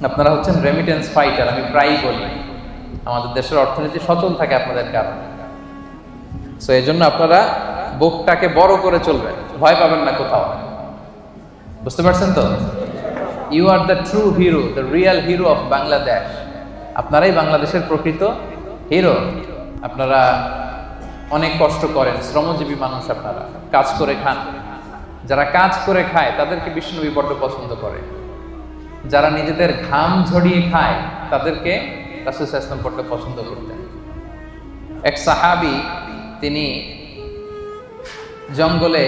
আপনারা হচ্ছেন remittance fighter. আমি প্রায়ই বলি আমাদের দেশের অর্থনীতি সচল থাকে আপনাদের কারণে। সো এই জন্য আপনারা বুকটাকে বড় করে চলবেন, ভয় পাবেন না কোথাও। বুঝতে পারছেন তো? You are the true hero, the real hero of Bangladesh. আপনারাই বাংলাদেশের প্রকৃত হিরো। আপনারা অনেক কষ্ট করেন, শ্রমজীবী মানুষ, আপনারা কাজ করে খান। যারা কাজ করে খায় তাদেরকে বিষ্ণুনবী বড্ড পছন্দ করে। যারা নিজেদের ঘাম ঝরিয়ে খায় তাদেরকে রাসূল সাল্লাল্লাহু আলাইহি ওয়াসাল্লাম বড্ড পছন্দ করতেন। এক সাহাবী, তিনি জঙ্গলে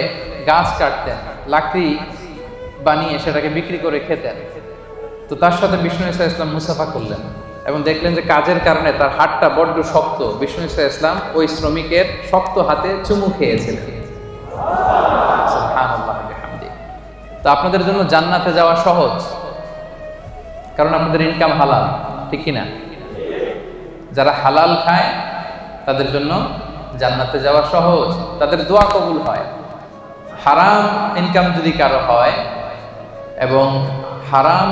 গাছ কাটতেন, লাকড়ি বানিয়ে সেটাকে বিক্রি করে খেতেন। তো তার সাথে বিষ্ণু সাল্লাল্লাহু আলাইহি ওয়াসাল্লাম মুসাফা করলেন এবং দেখলেন যে কাজের কারণে তার হাতটা বড্ড শক্ত। বিষ্ণু সাল্লাল্লাহু আলাইহি ওয়াসাল্লাম ওই শ্রমিকের শক্ত হাতে চুমু খেয়েছিলেন। সুবহানাল্লাহ বিহামদি। তো আপনাদের জন্য জান্নাতে যাওয়া সহজ, কারণ আপনাদের ইনকাম হালাল, ঠিক কিনা? যারা হালাল খায় তাদের জন্য জান্নাতে যাওয়া সহজ, তাদের দোয়া কবুল হয়। হারাম ইনকাম যদি কারো হয় এবং হারাম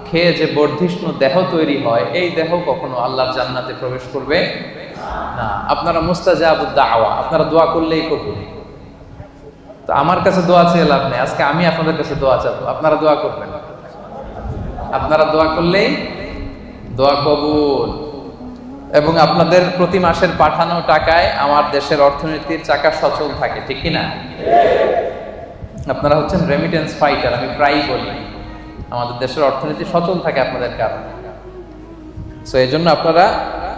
খেয়ে যে বর্ধিষ্ণু দেহ তৈরি হয়, এই দেহ কখনো আল্লাহর জান্নাতে প্রবেশ করবে না। আপনারা মুস্তাজাবুদ দাওয়া, আপনারা দোয়া করলেই কবুল। তো আমার কাছে দোয়া চেয়ে লাভ নেই, আজকে আমি আপনাদের কাছে দোয়া চাবো, আপনারা দোয়া করবেন। আপনারা দোয়া করলেই দোয়া কবুল। এবং আপনাদের প্রতি মাসের পাঠানো টাকায় আমার দেশের অর্থনীতির চাকা সচল থাকে, ঠিক কিনা? আপনারা হচ্ছেন রেমিটেন্স ফাইটার। আমি প্রায়ই বলি আমাদের দেশের অর্থনীতি সচল থাকে আপনাদের কারণে। সো এই জন্য আপনারা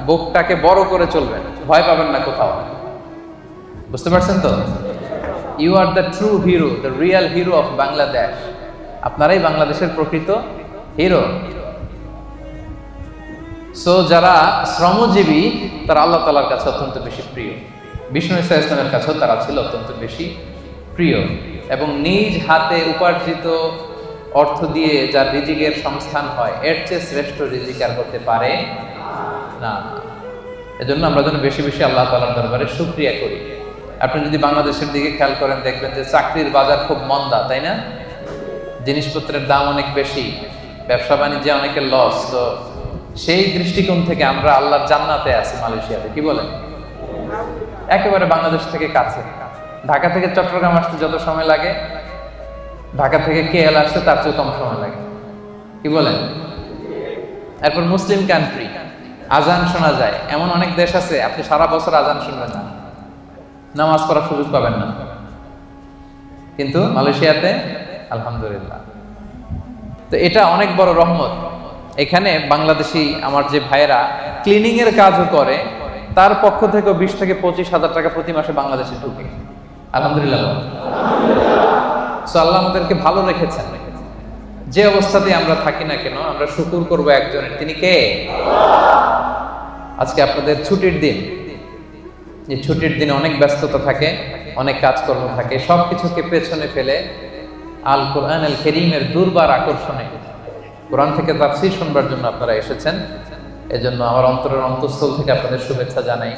বুকটাকে বড় করে চলবেন, ভয় পাবেন না কোথাও। বুঝতে পারছেন তো? You are the true hero, the real hero of Bangladesh. আপনারাই বাংলাদেশের প্রকৃত হিরো। সো যারা শ্রমজীবী তারা আল্লাহ তাআলার কাছে অত্যন্ত বেশি প্রিয়। বিষ্ণু সাল্লাল্লাহু আলাইহি ওয়াসাল্লামের কাছেও তারা ছিল অত্যন্ত বেশি প্রিয়। এবং নিজ হাতে উপার্জিত অর্থ দিয়ে যার রিজিকের সংস্থান হয়, এর চেয়ে শ্রেষ্ঠ রিজিক আর হতে পারে না। এজন্য আমরা যেন বেশি বেশি আল্লাহ তাআলার দরবারে শুকরিয়া করি। আপনি যদি বাংলাদেশের দিকে খেয়াল করেন, দেখবেন যে চাকরির বাজার খুব মন্দা, তাই না? জিনিসপত্রের দাম অনেক বেশি, ব্যবসা বাণিজ্যে অনেকের লস। তো সেই দৃষ্টিকোণ থেকে আমরা আল্লাহর জান্নাতে আছি মালয়েশিয়াতে, কি বলেন? একেবারে বাংলাদেশ থেকে কাছে। ঢাকা থেকে চট্টগ্রাম আসতে যত সময় লাগে, ঢাকা থেকে কেএল আসতে তার চেয়ে কম সময় লাগে, কি বলেন? এরপর মুসলিম কান্ট্রি, আজান শোনা যায়। এমন অনেক দেশ আছে আপনি সারা বছর আজান শুনবেন না, নামাজ পড়ার সুযোগ পাবেন না, কিন্তু মালয়েশিয়াতে আলহামদুলিল্লাহ। তো এটা অনেক বড় রহমত। এখানে বাংলাদেশি আমার যে ভাইয়েরা ক্লিনিং এর কাজও করে, তার পক্ষ থেকে 20 থেকে 25 হাজার টাকা প্রতি মাসে বাংলাদেশে ঢুকে। আলহামদুলিল্লাহ। সো আল্লাহ আমাদেরকে ভালো রেখেছেন। যে অবস্থাতেই আমরা থাকি না কেন, আমরা শুকর করব একজনের, তিনি কে? আজকে আপনাদের ছুটির দিন। এই ছুটির দিনে অনেক ব্যস্ততা থাকে, অনেক কাজকর্ম থাকে, সবকিছুকে পেছনে ফেলে আল কোরআন আল কারীমের দুর্বার আকর্ষণে কোরআন থেকে তাফসীর শুনবার জন্য আপনারা এসেছেন। এজন্য আমার অন্তরের অন্তঃস্থল থেকে আপনাদের শুভেচ্ছা জানাই।